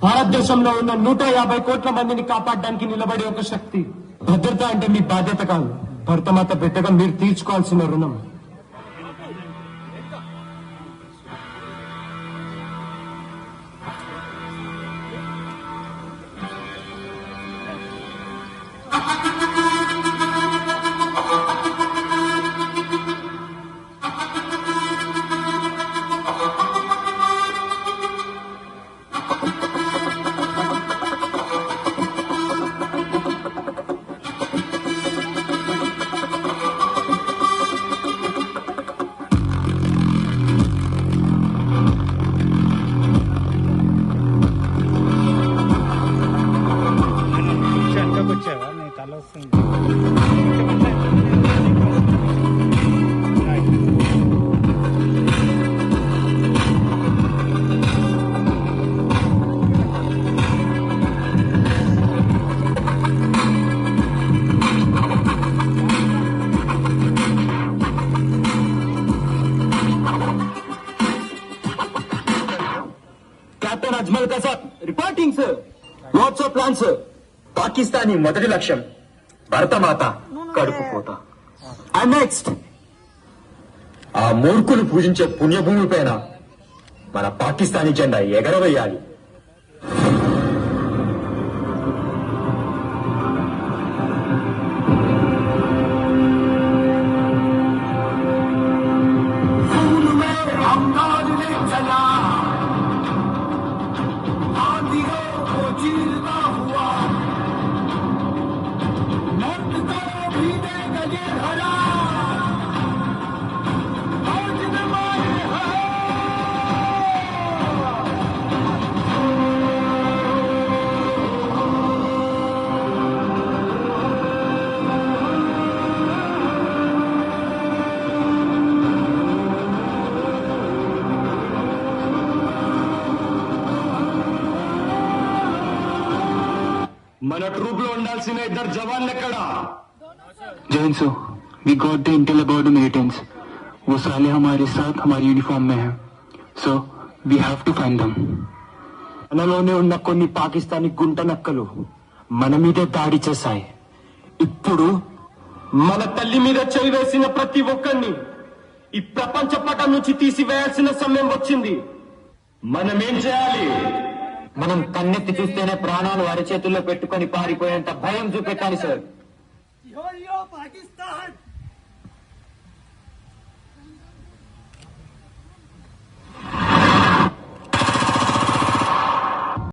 భారతదేశంలో ఉన్న 150 కోట్ల మందిని కాపాడడానికి నిలబడే ఒక శక్తి. భద్రత అంటే మీ బాధ్యత కాదు, భరతమాత బిడ్డగా మీరు తీర్చుకోవాల్సిన రుణం. कैप्टन अजमल का साथ reporting sir. What's your plan sir? Pakistani మొదటి లక్ష్యం భరతమాత కడుపు కోత. అండ్ నెక్స్ట్ ఆ మూర్ఖులు పూజించే పుణ్యభూమి పైన మన పాకిస్తానీ జెండా ఎగరవేయాలి. మన ట్రూప్ లో ఉండాల్సిన 2 జవాన్లు ఎక్కడా? जैन so we got the intel about the militants. वो साले हमारे साथ हमारी यूनिफॉर्म में हैं. So we have to find them. మనలోనే ఉన్న కొన్ని పాకిస్తానీ గుంట నక్కలు మన మీదే దాడి చేశాయి. ఇప్పుడు మన తల్లి మీద చేయి వేసిన ప్రతి ఒక్కరిని ఈ ప్రపంచ పటం నుంచి తీసివేయాల్సిన సమయం వచ్చింది. మనమేం చేయాలి? మనం కన్నెత్తి చూస్తేనే ప్రాణాలు అరచేతుల్లో పెట్టుకొని పారిపోయేంత భయం చూపెట్టాలి సార్. పాకిస్తాన్